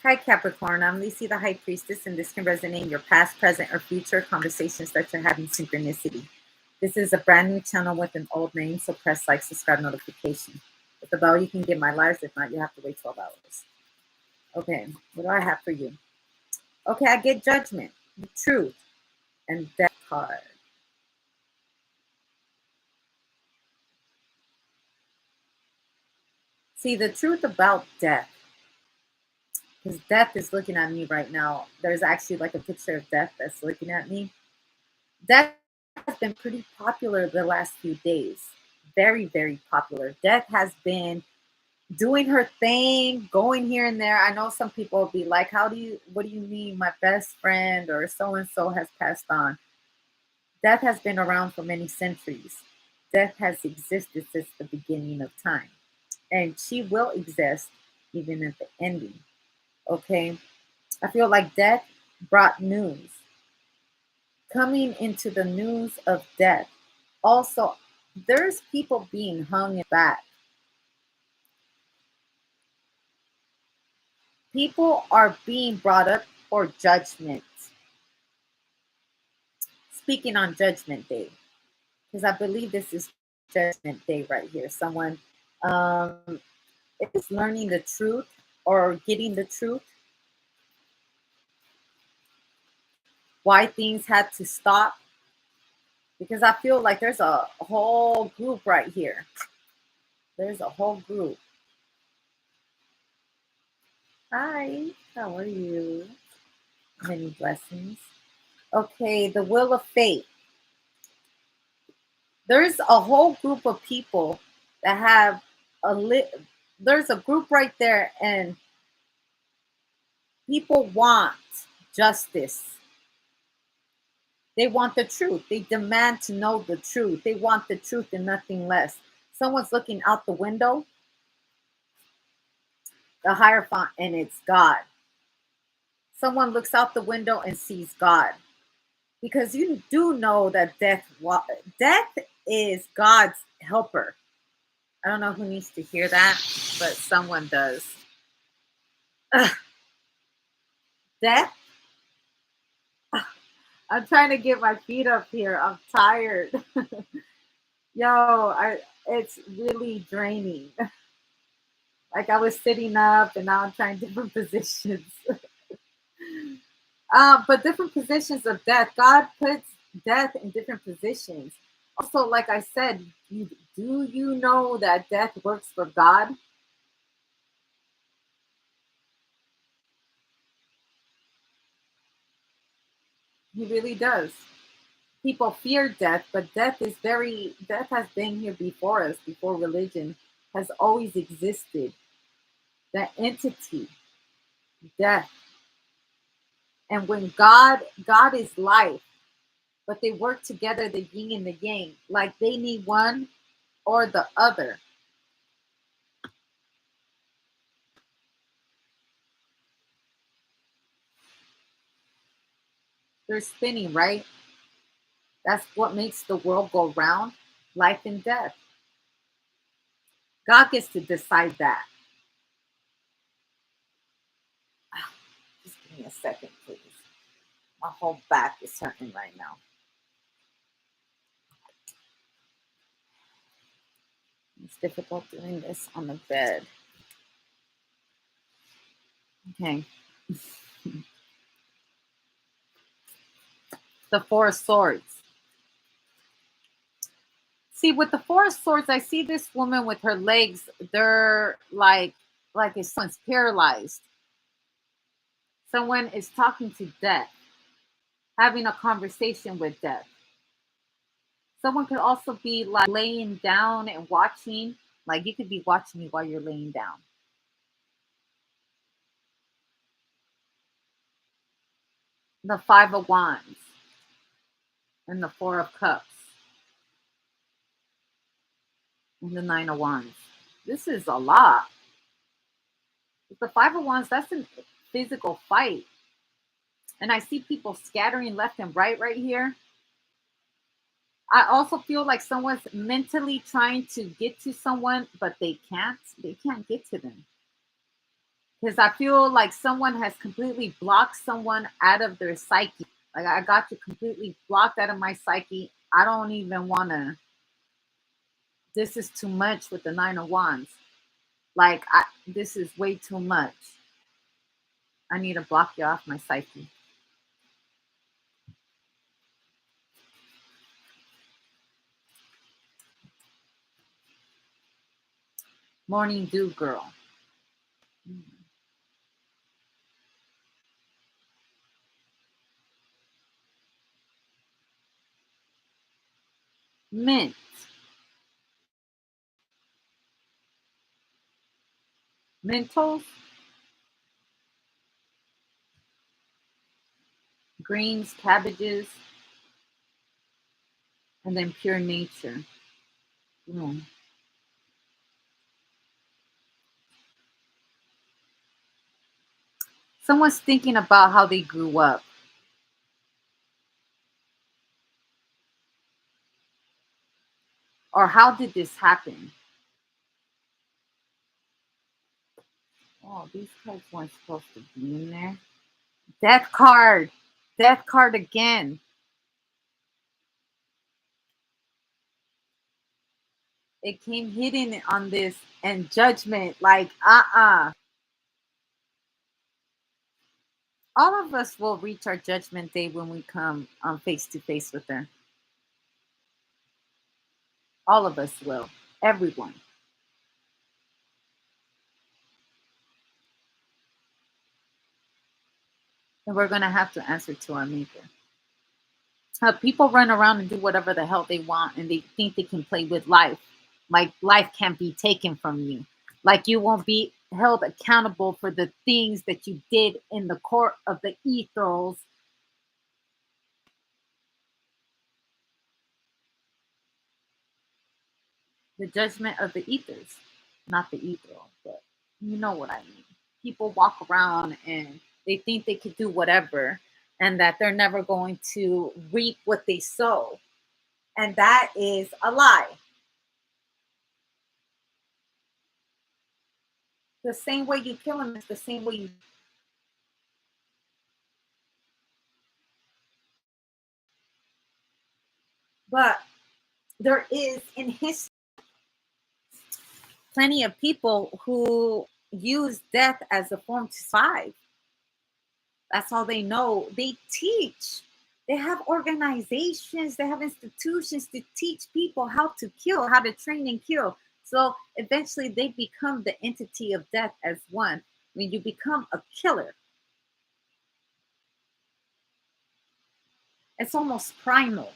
Hi, Capricorn. I'm Lisi, the High Priestess, and this can resonate in your past, present, or future conversations that you're having synchronicity. This is a brand new channel with an old name, so press like, subscribe, notification. With the bell, you can get my lives. If not, you have to wait 12 hours. Okay, what do I have for you? Okay, I get judgment, truth, and death card. See, the truth about death, because death is looking at me right now. There's actually like a picture of death that's looking at me. Death has been pretty popular the last few days. Very, very popular. Death has been doing her thing, going here and there. I know some people will be like, what do you mean my best friend or so and so has passed on? Death has been around for many centuries. Death has existed since the beginning of time. And she will exist even at the ending. Okay. I feel like death brought news. Coming into the news of death. Also, there's people being hung back. People are being brought up for judgment. Speaking on Judgment Day, because I believe this is Judgment Day right here. Someone um, is learning the truth or getting the truth, why things had to stop. Because I feel like there's a whole group right here. There's a whole group. Hi, how are you? Many blessings. Okay, the Wheel of Fate. There's a whole group of people that have there's a group right there, and people want justice. They want the truth. They demand to know the truth. They want the truth and nothing less. Someone's looking out the window, the Hierophant, and it's God. Someone looks out the window and sees God. Because you do know that death is God's helper. I don't know who needs to hear that, but someone does. Ugh. Death. I'm trying to get my feet up here. I'm tired. It's really draining. Like I was sitting up and now I'm trying different positions. But different positions of death. God puts death in different positions. Also, like I said, do you know that death works for God? He really does. People fear death, but death has been here before us, before religion has always existed. That entity, death. And when God is life, but they work together, the yin and the yang, like they need one or the other. They're spinning, right? That's what makes the world go round, life and death. God gets to decide that. Just give me a second, please. My whole back is hurting right now. It's difficult doing this on the bed. Okay. The Four of Swords. See, with the Four of Swords, I see this woman with her legs. They're like if someone's paralyzed. Someone is talking to death, having a conversation with death. Someone could also be like laying down and watching. Like you could be watching me while you're laying down. The Five of Wands and the Four of Cups and the Nine of Wands. This is a lot. With the Five of Wands, that's a physical fight. And I see people scattering left and right here. I also feel like someone's mentally trying to get to someone, but they can't. They can't get to them. because I feel like someone has completely blocked someone out of their psyche. Like I got you completely blocked out of my psyche. I don't even want to. This is too much with the Nine of Wands. This is way too much. I need to block you off my psyche. Morning dew girl. Mint. Mentos. Greens, cabbages, and then pure nature. Mm. Someone's thinking about how they grew up or how did this happen. Oh, these cards weren't supposed to be in there. Death card. Death card again. It came hidden on this and judgment. Like, all of us will reach our judgment day when we come face to face with her. All of us will. Everyone. And we're going to have to answer to our maker. People run around and do whatever the hell they want and they think they can play with life. Like life can't be taken from you. Like you won't be held accountable for the things that you did in the court of the ethos. The judgment of the ethers, not the ethos, but you know what I mean. People walk around and they think they could do whatever and that they're never going to reap what they sow. And that is a lie. The same way you kill them is the same way you. But there is in history plenty of people who use death as a form to survive. That's all they know. They teach. They have organizations, they have institutions to teach people how to kill, how to train and kill. So eventually they become the entity of death as one. When you become a killer, it's almost primal.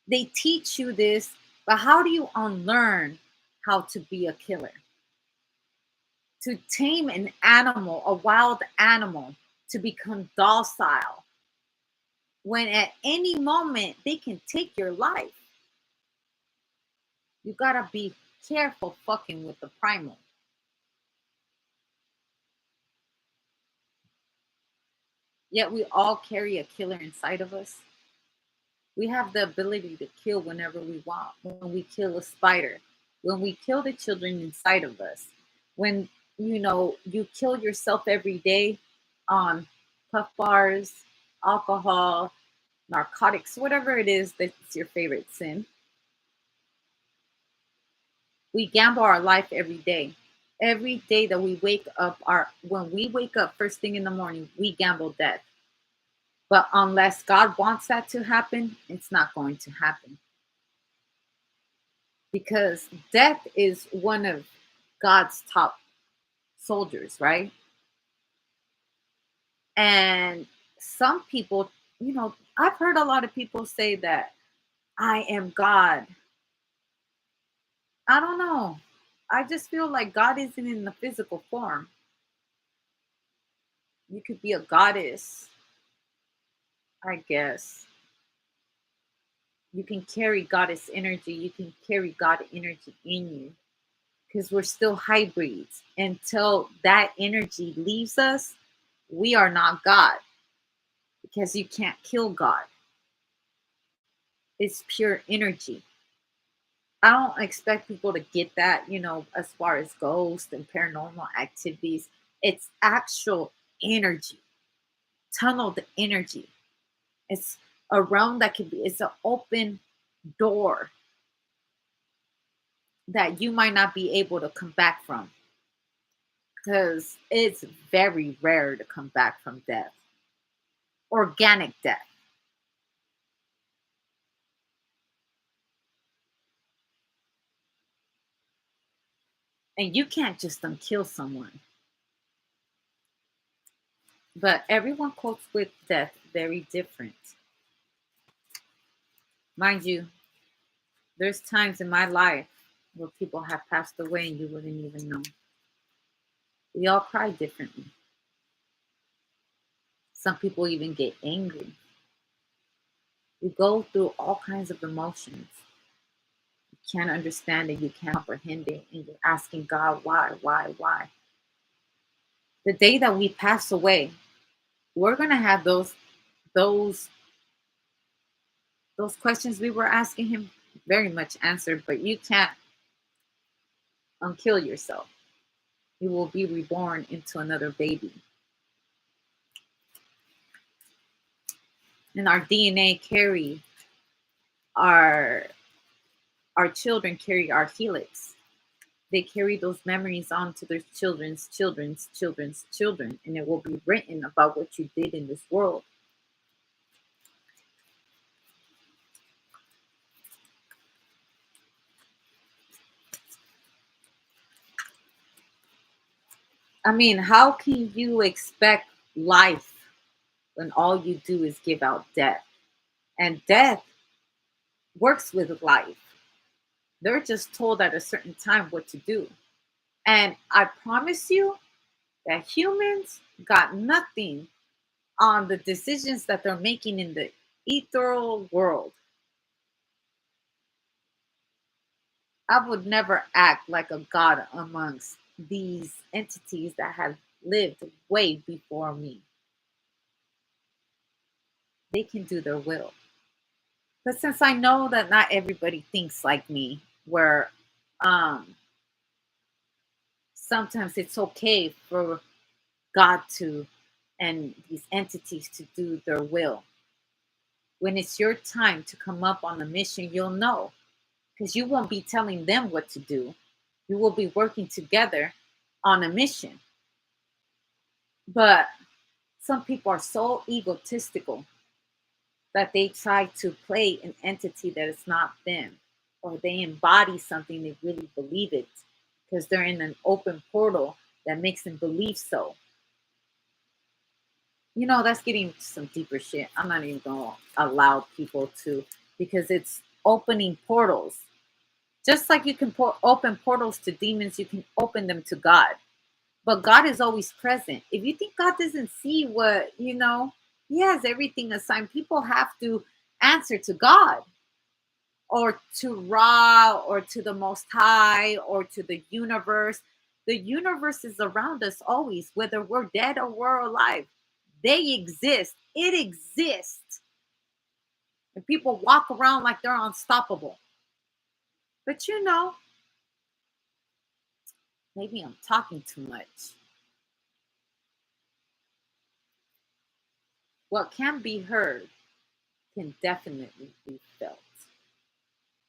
They teach you this, but how do you unlearn how to be a killer? To tame an animal, a wild animal, to become docile when at any moment they can take your life. You gotta be careful fucking with the primal. Yet we all carry a killer inside of us. We have the ability to kill whenever we want. When we kill a spider, when we kill the children inside of us, when you kill yourself every day on puff bars, alcohol, narcotics, whatever it is that's your favorite sin. We gamble our life every day. Every day that we wake up, our when we wake up first thing in the morning, we gamble death. But unless God wants that to happen, it's not going to happen. Because death is one of God's top soldiers, right? And some people, I've heard a lot of people say that I am God. I don't know. I just feel like God isn't in the physical form. You could be a goddess, I guess. You can carry goddess energy. You can carry God energy in you because we're still hybrids. Until that energy leaves us, we are not God because you can't kill God. It's pure energy. I don't expect people to get that, as far as ghosts and paranormal activities. It's actual energy, tunneled energy. It's a realm that could be, it's an open door that you might not be able to come back from, because it's very rare to come back from death, organic death. And you can't just unkill someone. But everyone copes with death very different. Mind you, there's times in my life where people have passed away and you wouldn't even know. We all cry differently. Some people even get angry. You go through all kinds of emotions. You can't understand it, you can't comprehend it, and you're asking God, why? The day that we pass away, we're gonna have those those questions we were asking him very much answered, but you can't unkill yourself. You will be reborn into another baby. And our DNA carry our our children carry our helix. They carry those memories on to their children's children, and it will be written about what you did in this world. I mean, how can you expect life when all you do is give out death? And death works with life. They're just told at a certain time what to do. And I promise you that humans got nothing on the decisions that they're making in the ethereal world. I would never act like a god amongst these entities that have lived way before me. They can do their will. But since I know that not everybody thinks like me, where um, sometimes it's okay for God to and these entities to do their will. When it's your time to come up on a mission, you'll know, because you won't be telling them what to do. You will be working together on a mission. But some people are so egotistical that they try to play an entity that is not them, or they embody something they really believe it because they're in an open portal that makes them believe so. That's getting some deeper shit. I'm not even going to allow people to, because it's opening portals. Just like you can open portals to demons, you can open them to God. But God is always present. If you think God doesn't see what, He has everything assigned. People have to answer to God or to Ra or to the Most High or to the universe. The universe is around us always, whether we're dead or we're alive. They exist. It exists. And people walk around like they're unstoppable. But maybe I'm talking too much. What can be heard can definitely be felt.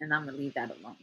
And I'm going to leave that alone.